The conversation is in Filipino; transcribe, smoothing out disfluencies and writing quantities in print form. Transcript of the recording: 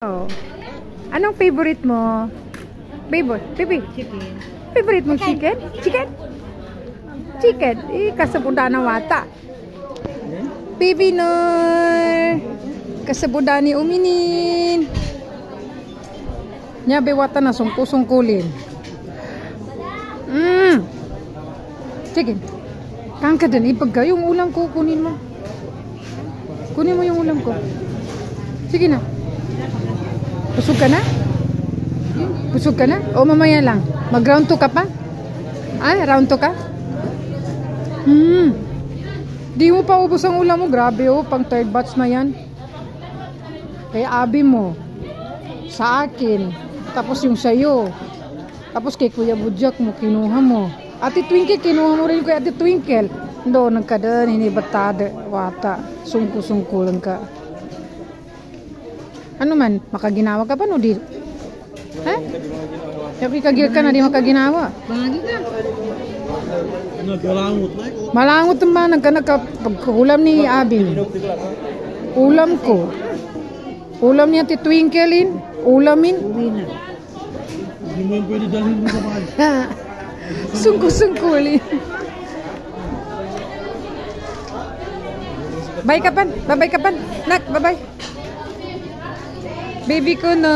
Oh. Anong favorite mo? Baby. Chicken. Favorite mo chicken? Chicken. Kasabuda na wata. Baby no. Kasabuda ni uminin. Nya bewata na sungku-sungkulin. Chicken. Kangka din ipagka yung ulam ko, kunin mo. Kunin mo yung ulam ko. Sige na. Busog ka na? Busog ka na? O mamaya lang. Mag-round 2 ka pa? Ay, round 2 ka? Di mo pa ubos ang ulam mo. Grabe oh, pang third batch na yan. Kay abi mo. Sa akin. Tapos yung sayo. Tapos kay Kuya Bujak mo, kinuha mo. Ate Twinkle, kinuha mo rin kay Ate Twinkle. Do, nagkadaan, hinibatade. Wata. Sungku-sungku lang ka. Ano man, makaginawa ka pa no? Di? Ha? Yung ikagil ka na, di makaginawa. Bagi ka. Malangot naman, nagka-pagkulam ni Abin. Ulam ko. Ulam niya ti Twinklein. Ulamin. Uwi na. Hindi mo yung pwede dalhin mo sa bahay. Sungku-sungkulin. Bye kapan? Bye-bye kapan? Nak, bye-bye. Baby ko na.